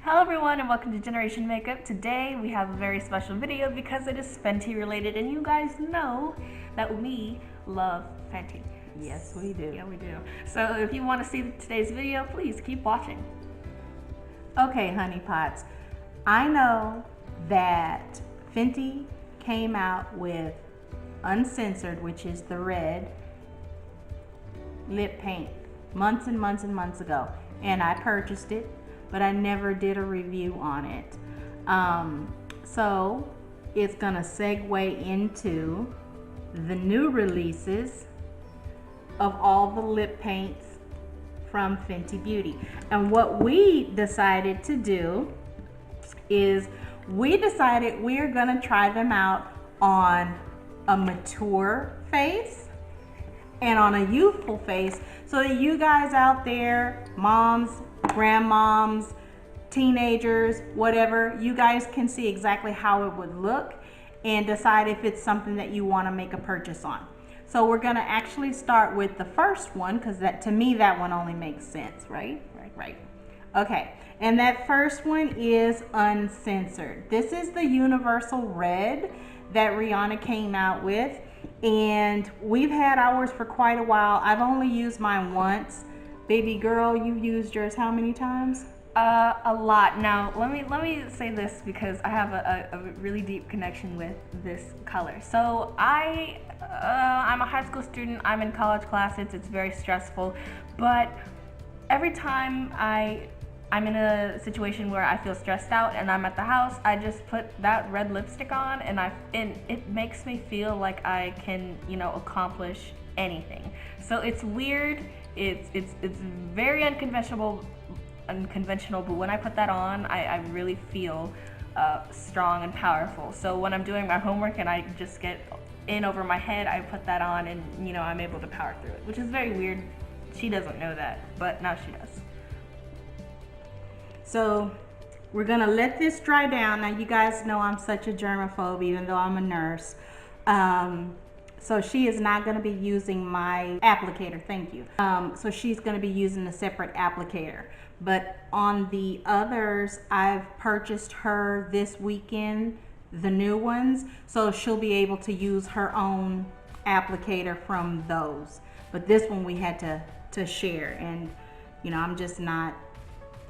Hello everyone and welcome to Generation Makeup. Today we have a very special video because it is Fenty related and you guys know that we love Fenty. Yes, we do. Yeah, we do. So if you want to see today's video, please keep watching. Okay, honey pots. I know that Fenty came out with Uncensored, which is the red lip paint, months and months and months ago. And I purchased it, but I never did a review on it. So it's gonna segue into the new releases of all the lip paints from Fenty Beauty. And what we decided to do is we decided we're gonna try them out on a mature face and on a youthful face so that you guys out there, moms, grandmoms, teenagers, whatever, you guys can see exactly how it would look and decide if it's something that you want to make a purchase on. So we're going to actually start with the first one because that, to me, that one only makes sense, right? Right. Okay, and that first one is Uncensored. This is the universal red that Rihanna came out with, and we've had ours for quite a while. I've only used mine once. Baby girl, you've used yours how many times? A lot. Now, let me say this because I have a really deep connection with this color. So I'm a high school student. I'm in college classes. It's very stressful, but every time I'm in a situation where I feel stressed out and I'm at the house, I just put that red lipstick on, and it makes me feel like I can, accomplish anything. So it's weird. It's very unconventional, but when I put that on, I really feel strong and powerful. So when I'm doing my homework and I just get in over my head, I put that on and I'm able to power through it, which is very weird. She doesn't know that, but now she does. So we're gonna let this dry down. Now you guys know I'm such a germaphobe, even though I'm a nurse. So she is not going to be using my applicator, thank you. So she's going to be using a separate applicator. But on the others, I've purchased her this weekend, the new ones, so she'll be able to use her own applicator from those. But this one we had to share, and I'm just not,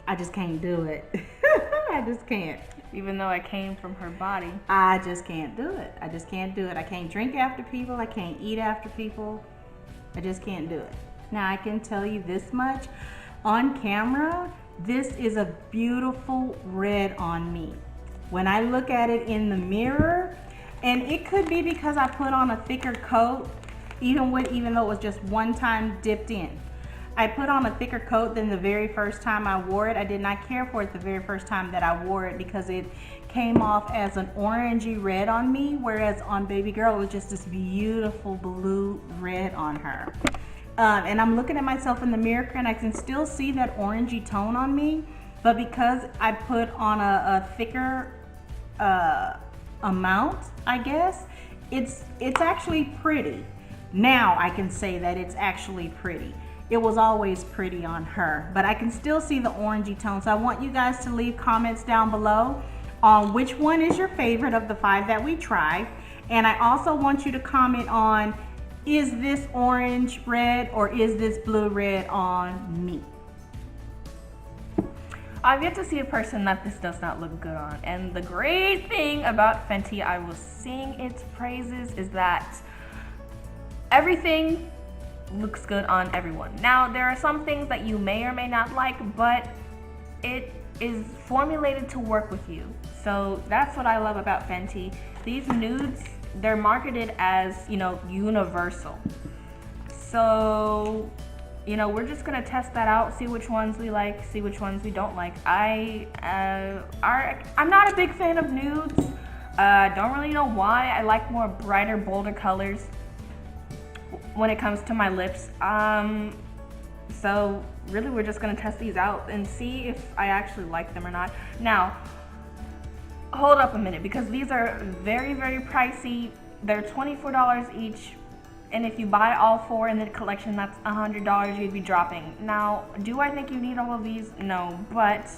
I just can't do it. I just can't. Even though I came from her body. I just can't do it. I just can't do it. I can't drink after people. I can't eat after people. I just can't do it. Now I can tell you this much. On camera, this is a beautiful red on me. When I look at it in the mirror, and it could be because I put on a thicker coat, even though it was just one time dipped in. I put on a thicker coat than the very first time I wore it. I did not care for it the very first time that I wore it because it came off as an orangey red on me, whereas on baby girl it was just this beautiful blue red on her. And I'm looking at myself in the mirror and I can still see that orangey tone on me, but because I put on a thicker amount, I guess, it's actually pretty. Now I can say that it's actually pretty. It was always pretty on her, but I can still see the orangey tone. So I want you guys to leave comments down below on which one is your favorite of the 5 that we tried. And I also want you to comment on, is this orange red or is this blue red on me? I've yet to see a person that this does not look good on. And the great thing about Fenty, I was singing its praises, is that everything looks good on everyone. Now, there are some things that you may or may not like, but it is formulated to work with you. So that's what I love about Fenty. These nudes, they're marketed as, universal. So, we're just gonna test that out, see which ones we like, see which ones we don't like. I'm not a big fan of nudes. Don't really know why. I like more brighter, bolder colors when it comes to my lips. So really we're just gonna test these out and see if I actually like them or not. Now, hold up a minute, because these are very, very pricey. They're $24 each, and if you buy all 4 in the collection, that's $100 you'd be dropping. Now, do I think you need all of these? No, but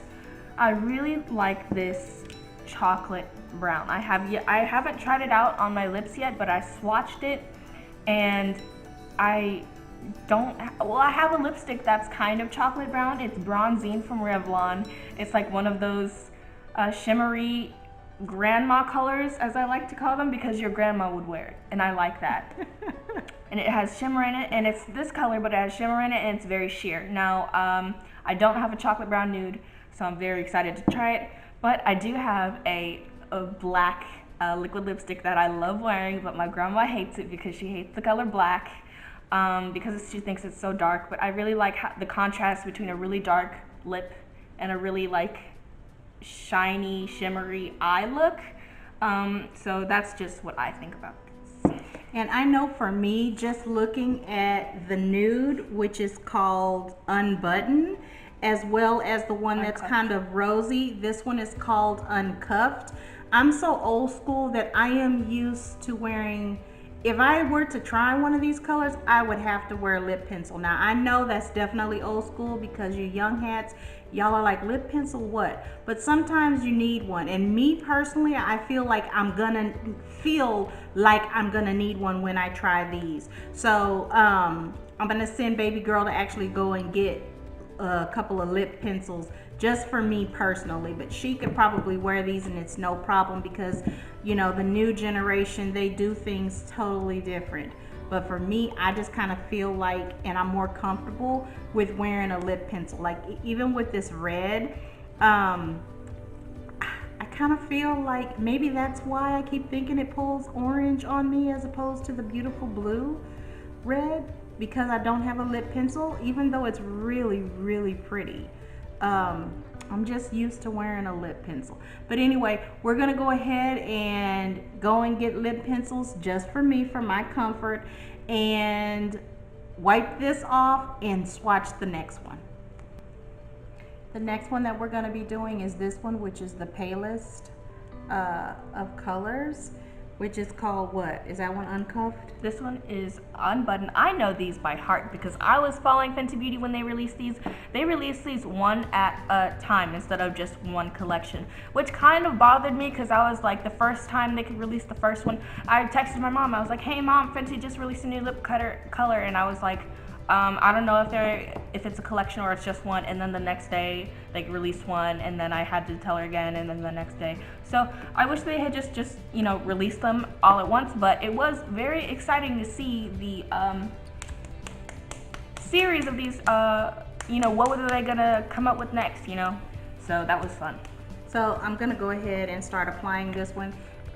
I really like this chocolate brown. I haven't tried it out on my lips yet, but I swatched it, and I have a lipstick that's kind of chocolate brown. It's Bronzine from Revlon. It's like one of those shimmery grandma colors, as I like to call them, because your grandma would wear it, and I like that. And it has shimmer in it, and it's this color, but it has shimmer in it, and it's very sheer. Now, I don't have a chocolate brown nude, so I'm very excited to try it, but I do have a black liquid lipstick that I love wearing, but my grandma hates it because she hates the color black, because she thinks it's so dark. But I really like the contrast between a really dark lip and a really like shiny, shimmery eye look. So that's just what I think about this. And I know for me, just looking at the nude, which is called Unbutton, as well as the one that's kind of rosy, this one is called Uncuffed. I'm so old school that I am used to wearing, if I were to try one of these colors, I would have to wear a lip pencil. Now, I know that's definitely old school because you young hats, y'all are like, lip pencil what? But sometimes you need one. And me personally, I feel like I'm gonna need one when I try these. So I'm gonna send baby girl to actually go and get a couple of lip pencils just for me personally, but she could probably wear these and it's no problem because, you know, the new generation, they do things totally different. But for me, I just kind of feel like, and I'm more comfortable with wearing a lip pencil. Like even with this red, I kind of feel like maybe that's why I keep thinking it pulls orange on me as opposed to the beautiful blue red, because I don't have a lip pencil, even though it's really, really pretty. I'm just used to wearing a lip pencil. But anyway, we're gonna go ahead and go and get lip pencils just for me, for my comfort, and wipe this off and swatch the next one. The next one that we're gonna be doing is this one, which is the palest of colors, which is called what? Is that one Uncuffed? This one is Unbuttoned. I know these by heart because I was following Fenty Beauty when they released these. They released these one at a time instead of just one collection, which kind of bothered me because I was like, the first time they could release the first one, I texted my mom. I was like, hey mom, Fenty just released a new lip color, and I was like, I don't know if it's a collection or it's just one. And then the next day they released one, and then I had to tell her again, and then the next day. So I wish they had just you know, released them all at once. But it was very exciting to see the series of these. You know, what were they gonna come up with next? You know, so that was fun. So I'm gonna go ahead and start applying this one.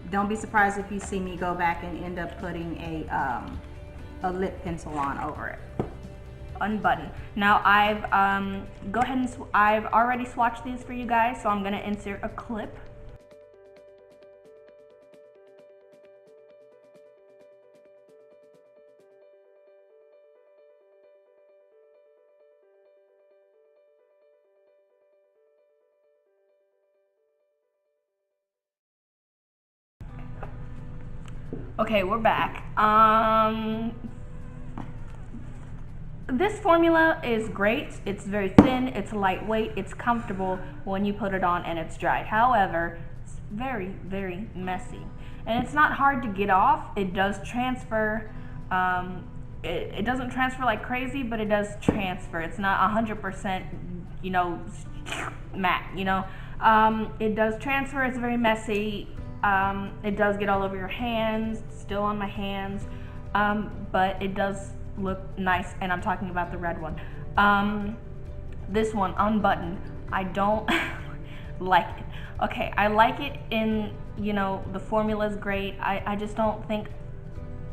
Don't be surprised if you see me go back and end up putting a lip pencil on over it. Unbutton. Now I've I've already swatched these for you guys, so I'm gonna insert a clip. Okay, we're back. This formula is great. It's very thin, it's lightweight, it's comfortable when you put it on and it's dry. However, it's very, very messy. And it's not hard to get off. It does transfer. It doesn't transfer like crazy, but it does transfer. It's not 100%, you know, matte, you know. It does transfer. It's very messy. It does get all over your hands, still on my hands, but it does look nice, and I'm talking about the red one. This one, Unbuttoned, I don't like it. Okay, I like it in, you know, the formula's great. I just don't think,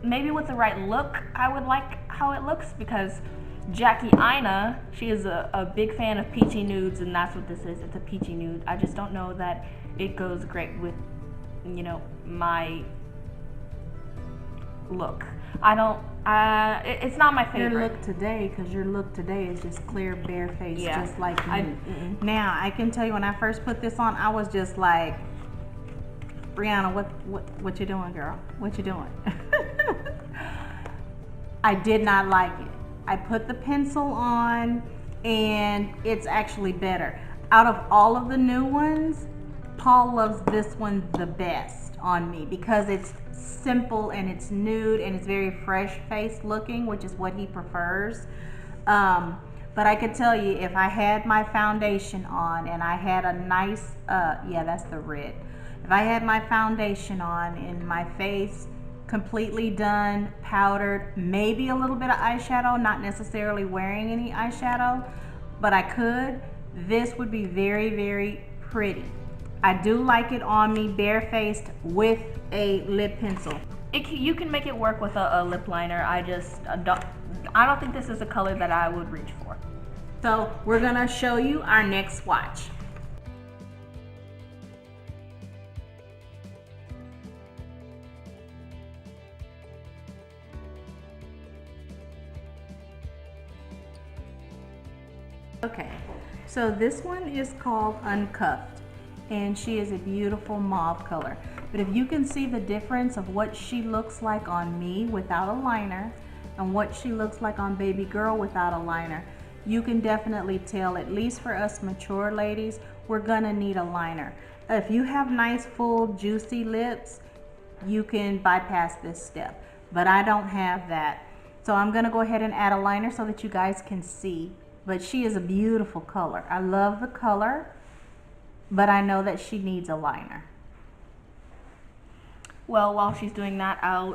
maybe with the right look, I would like how it looks, because Jackie Aina, she is a big fan of peachy nudes, and that's what this is. It's a peachy nude. I just don't know that it goes great with, you know, my look. I don't, it's not my favorite. Your look today, because your look today is just clear, bare face, yeah, just like me. Now, I can tell you, when I first put this on, I was just like, Brianna, what you doing, girl? What you doing? I did not like it. I put the pencil on, and it's actually better. Out of all of the new ones, Paul loves this one the best on me because it's simple and it's nude and it's very fresh face looking, which is what he prefers. But I could tell you, if I had my foundation on and I had a nice, yeah, that's the red. If I had my foundation on and my face completely done, powdered, maybe a little bit of eyeshadow, not necessarily wearing any eyeshadow, but I could, this would be very, very pretty. I do like it on me barefaced with a lip pencil. You can make it work with a lip liner. I don't think this is a color that I would reach for. So we're gonna show you our next swatch. Okay, so this one is called Uncuffed, and she is a beautiful mauve color. But if you can see the difference of what she looks like on me without a liner and what she looks like on baby girl without a liner, you can definitely tell, at least for us mature ladies, we're gonna need a liner. If you have nice, full, juicy lips, you can bypass this step, but I don't have that. So I'm gonna go ahead and add a liner so that you guys can see. But she is a beautiful color. I love the color, but I know that she needs a liner. Well, while she's doing that, I'll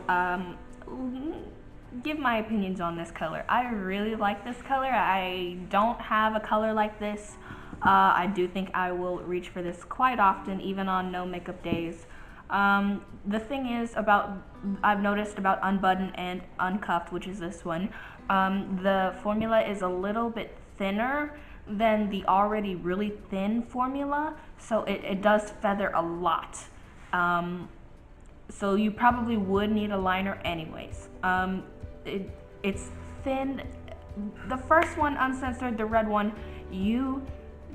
give my opinions on this color. I really like this color. I don't have a color like this. I do think I will reach for this quite often, even on no makeup days. The thing is I've noticed about Unbuttoned and Uncuffed, which is this one, the formula is a little bit thinner than the already really thin formula, so it does feather a lot. So you probably would need a liner anyways. It's thin. The first one, Uncensored, the red one, you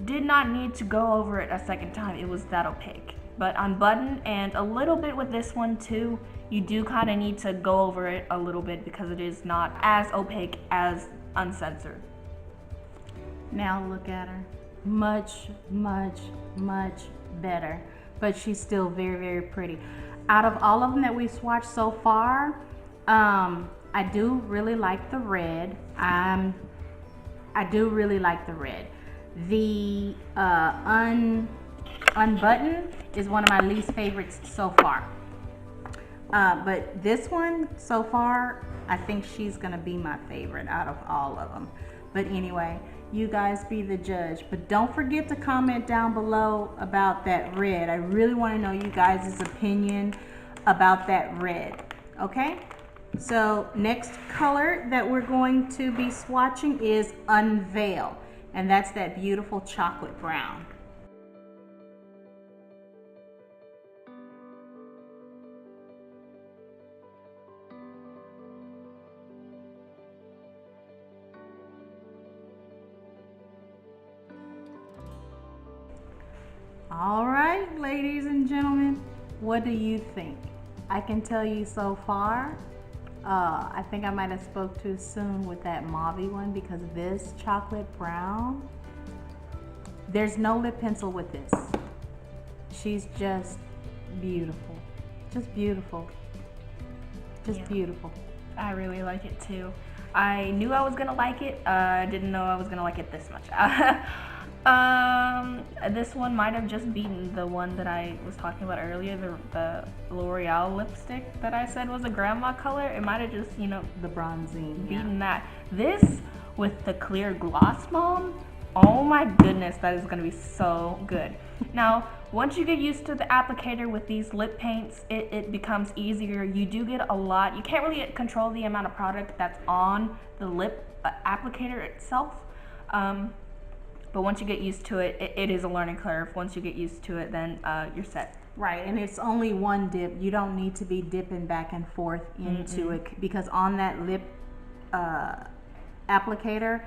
did not need to go over it a second time. It was that opaque. But Unbuttoned and a little bit with this one too, you do kind of need to go over it a little bit because it is not as opaque as Uncensored. Now look at her. Much, much, much better. But she's still very, very pretty. Out of all of them that we've swatched so far, I do really like the red. I do really like the red. The Unbuttoned is one of my least favorites so far. But this one so far, I think she's gonna be my favorite out of all of them. But anyway, you guys be the judge. But don't forget to comment down below about that red. I really want to know you guys' opinion about that red. Okay? So next color that we're going to be swatching is Unveil. And that's that beautiful chocolate brown. All right, ladies and gentlemen, what do you think? I can tell you so far, I think I might have spoke too soon with that mauve one because this chocolate brown, there's no lip pencil with this. She's just beautiful. Just beautiful. Just beautiful. I really like it too. I knew I was gonna like it. I didn't know I was gonna like it this much. This one might have just beaten the one that I was talking about earlier, the L'Oreal lipstick that I said was a grandma color. It might have just, the bronzing, beaten that. This with the clear gloss bomb, oh my goodness, that is gonna be so good. Now, once you get used to the applicator with these lip paints, it becomes easier. You do get a lot. You can't really control the amount of product that's on the lip applicator itself. But once you get used to it, it is a learning curve. Once you get used to it, then you're set. Right, and it's only one dip. You don't need to be dipping back and forth into it because on that lip applicator,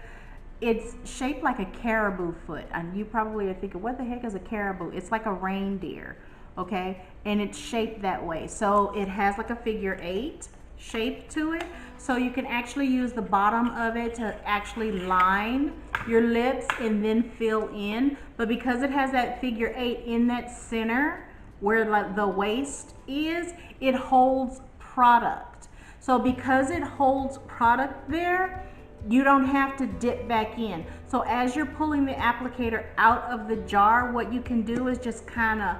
it's shaped like a caribou foot. And you probably are thinking, what the heck is a caribou? It's like a reindeer, okay? And it's shaped that way. So it has like a figure 8 shape to it. So you can actually use the bottom of it to actually line your lips and then fill in. But because it has that figure 8 in that center where like the waist is, it holds product. So because it holds product there, you don't have to dip back in. So as you're pulling the applicator out of the jar, what you can do is just kind of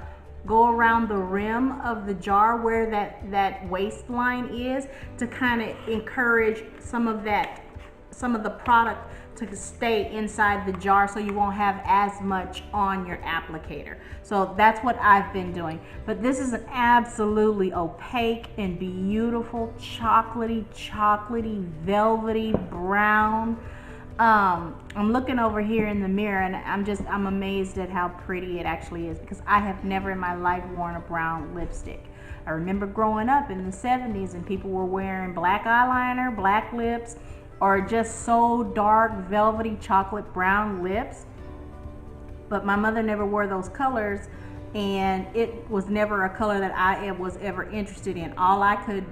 go around the rim of the jar where that waistline is to kind of encourage some of the product to stay inside the jar so you won't have as much on your applicator. So that's what I've been doing. But this is an absolutely opaque and beautiful chocolatey, velvety brown. I'm looking over here in the mirror and I'm amazed at how pretty it actually is, because I have never in my life worn a brown lipstick. I remember growing up in the 70s and people were wearing black eyeliner, black lips, or just so dark, velvety, chocolate brown lips. But my mother never wore those colors, and it was never a color that I was ever interested in. All I could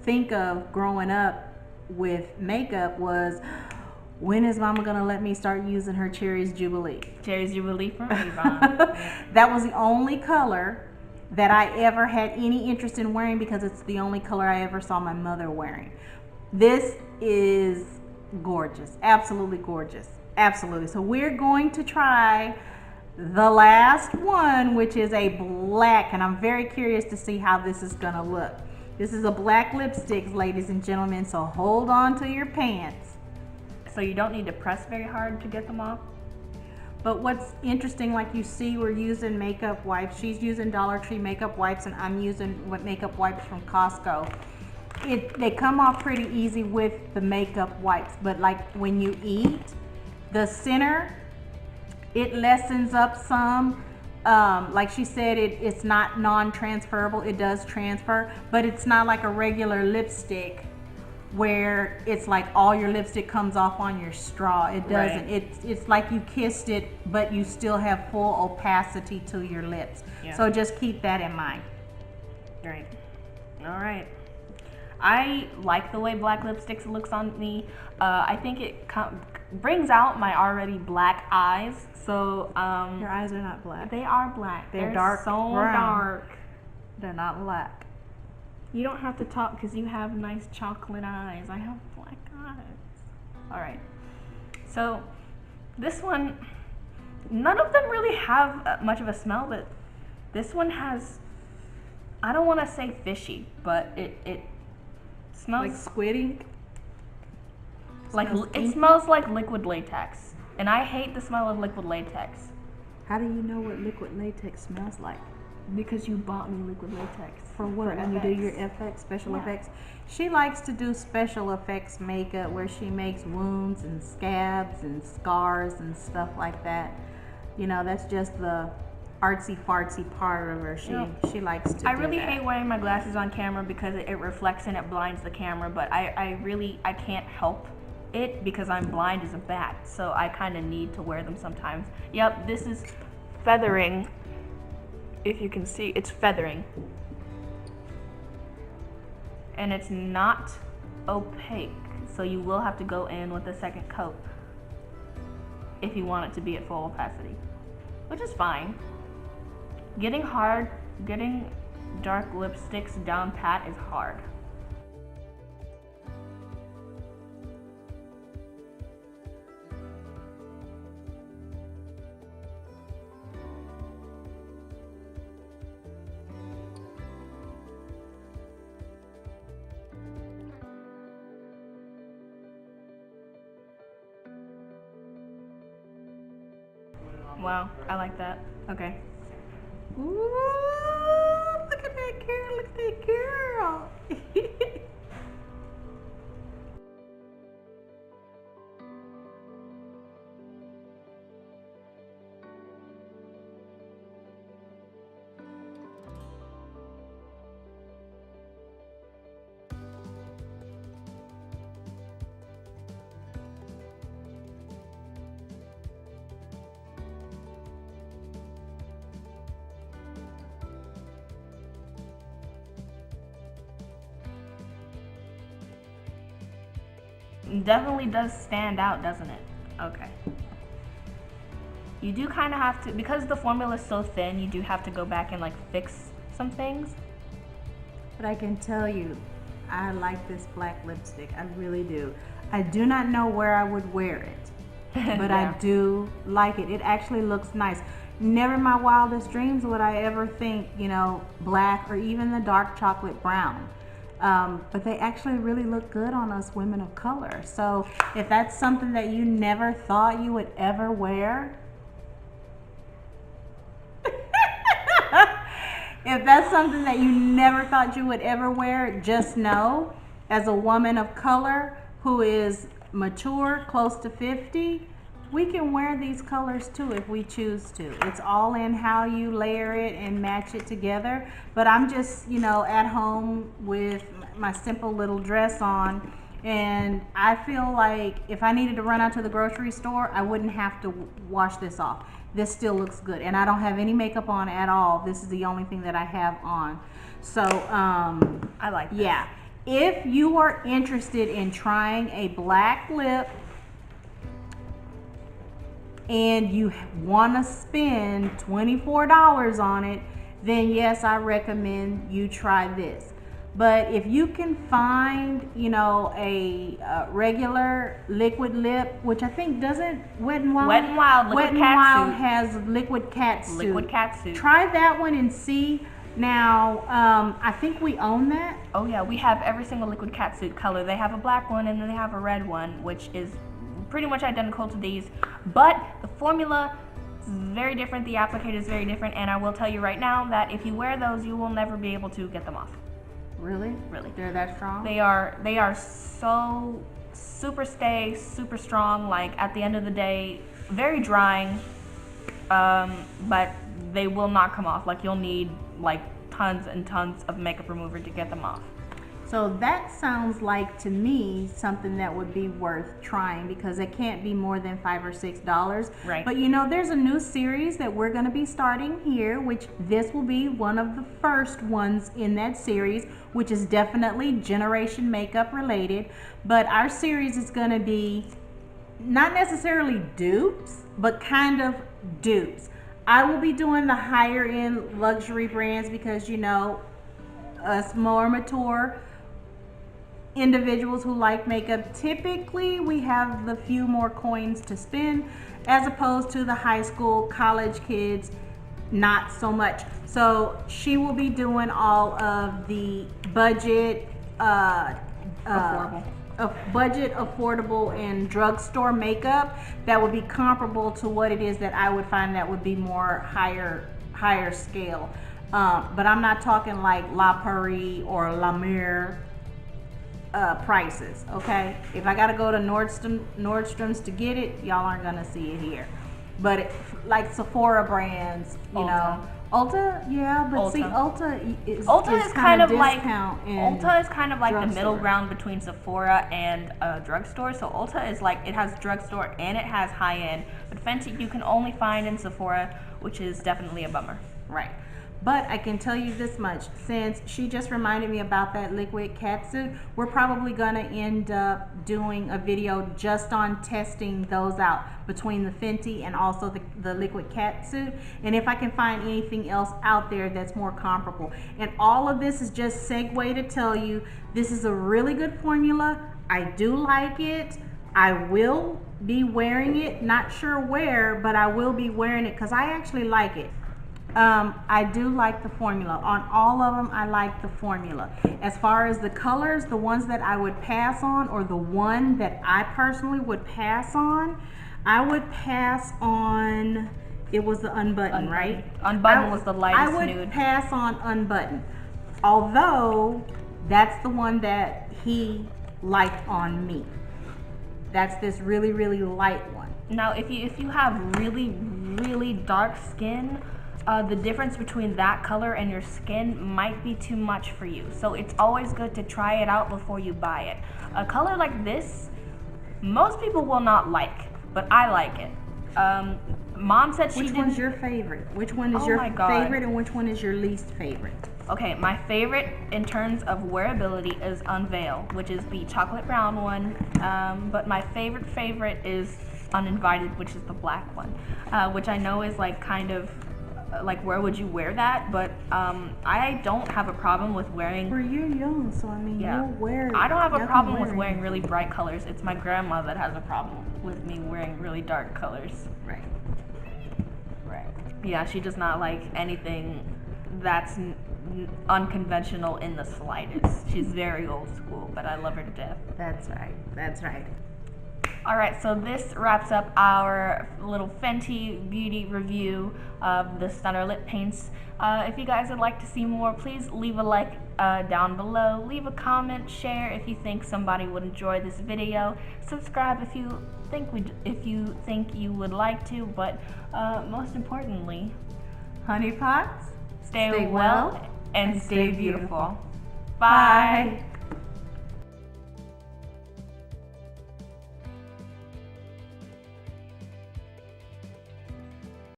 think of growing up with makeup was, when is mama gonna let me start using her Cherries Jubilee? Cherries Jubilee from Avon. That was the only color that I ever had any interest in wearing, because it's the only color I ever saw my mother wearing. This is gorgeous, absolutely gorgeous, absolutely. So we're going to try the last one, which is a black, and I'm very curious to see how this is gonna look. This is a black lipstick, ladies and gentlemen, so hold on to your pants. So you don't need to press very hard to get them off. But what's interesting, like you see, we're using makeup wipes. She's using Dollar Tree makeup wipes, and I'm using makeup wipes from Costco. They come off pretty easy with the makeup wipes, but like when you eat, the center, it lessens up some. Like she said, it's not non-transferable. It does transfer, but it's not like a regular lipstick where it's like all your lipstick comes off on your straw. It doesn't. Right. It's like you kissed it, but you still have full opacity to your lips. Yeah. So just keep that in mind. Right. All right. I like the way black lipsticks looks on me. I think it brings out my already black eyes. So your eyes are not black. They are black. They're dark, so brown. Dark. They're not black. You don't have to talk because you have nice chocolate eyes. I have black eyes. All right. So this one, none of them really have much of a smell, but this one has, I don't want to say fishy, but it smells like squiddy. It smells like liquid latex, and I hate the smell of liquid latex. How do you know what liquid latex smells like? Because you bought me liquid latex. For what? When you do your FX, special effects? She likes to do special effects makeup where she makes wounds and scabs and scars and stuff like that. You know, that's just the artsy fartsy part of her. She likes to do I really that. hate wearing my glasses on camera because it reflects and it blinds the camera, but I can't help it because I'm blind as a bat, so I kind of need to wear them sometimes. Yep, this is feathering. If you can see, it's feathering. And it's not opaque, so you will have to go in with a second coat if you want it to be at full opacity, which is fine. Getting dark lipsticks down pat is hard. Wow, I like that. Okay. Ooh, look at that girl, look at that girl. definitely does stand out, doesn't it? Okay. You do kind of have to, because the formula is so thin, you do have to go back and like fix some things. But I can tell you, I like this black lipstick. I really do. I do not know where I would wear it, but Yeah. I do like it. It actually looks nice. Never in my wildest dreams would I ever think, black or even the dark chocolate brown. But they actually really look good on us women of color. So if that's something that you never thought you would ever wear, if that's something that you never thought you would ever wear, just know, as a woman of color who is mature, close to 50, we can wear these colors too if we choose to. It's all in how you layer it and match it together. But I'm just, at home with my simple little dress on, and I feel like if I needed to run out to the grocery store, I wouldn't have to wash this off. This still looks good, and I don't have any makeup on at all. This is the only thing that I have on. So I like this. Yeah, if you are interested in trying a black lip and you want to spend $24 on it, then yes, I recommend you try this. But if you can find, a regular liquid lip, which I think doesn't Wet n Wild. Wet n Wild, Wet n Wild has liquid catsuit. Liquid catsuit. Try that one and see. Now, I think we own that. Oh yeah, we have every single liquid catsuit color. They have a black one and then they have a red one, which is pretty much identical to these, but the formula is very different. The applicator is very different, and I will tell you right now that if you wear those, you will never be able to get them off. Really? Really. They're that strong? They are so super strong. Like at the end of the day, very drying, but they will not come off. Like you'll need like tons and tons of makeup remover to get them off. So that sounds like to me something that would be worth trying, because it can't be more than $5 or $6. Right. But there's a new series that we're going to be starting here, which this will be one of the first ones in that series, which is definitely generation makeup related. But our series is going to be not necessarily dupes, but kind of dupes. I will be doing the higher end luxury brands because us more mature individuals who like makeup, typically we have the few more coins to spend, as opposed to the high school, college kids, not so much. So she will be doing all of the budget, affordable and drugstore makeup that would be comparable to what it is that I would find that would be more higher scale. But I'm not talking like La Prairie or La Mer prices, okay? If I gotta go to Nordstrom's to get it, y'all aren't gonna see it here. But like Sephora brands, Ulta, yeah, but Ulta. see, Ulta is kind of like drugstore. the middle ground between Sephora and a drugstore. So Ulta is like, it has drugstore and it has high end, but Fenty you can only find in Sephora, which is definitely a bummer. Right. But I can tell you this much, since she just reminded me about that liquid catsuit, we're probably gonna end up doing a video just on testing those out, between the Fenty and also the liquid catsuit, and if I can find anything else out there that's more comparable. And all of this is just segue to tell you, this is a really good formula. I do like it. I will be wearing it, not sure where, but I will be wearing it because I actually like it. I do like the formula. On all of them, I like the formula. As far as the colors, the ones that I would pass on, or the one that I personally would pass on, I would pass on, it was the Unbutton, right? Unbutton was the lightest I would nude. pass on Unbutton. Although, that's the one that he liked on me. That's this really, really light one. Now, if you have really, really dark skin, the difference between that color and your skin might be too much for you. So it's always good to try it out before you buy it. A color like this, most people will not like, but I like it. Mom said she didn't. Which one's your favorite? Which one is Oh your my God. favorite and which one is your least favorite? Okay, my favorite in terms of wearability is Unveil, which is the chocolate brown one. But my favorite is Uninvited, which is the black one, which I know is like kind of like where would you wear that? But I don't have a problem with wearing. Well, you're young, so I mean, Yeah. you'll wear. I don't have a y'all can problem with wear it. wearing really bright colors. It's my grandma that has a problem with me wearing really dark colors. Right. Right. Yeah, she does not like anything that's unconventional in the slightest. She's very old school, but I love her to death. That's right. That's right. Alright, so this wraps up our little Fenty beauty review of the Stunner lip paints. If you guys would like to see more, please leave a like down below. Leave a comment, share if you think somebody would enjoy this video. Subscribe if you think you would like to, but most importantly, Honey pots, stay well and stay beautiful. Bye. Bye.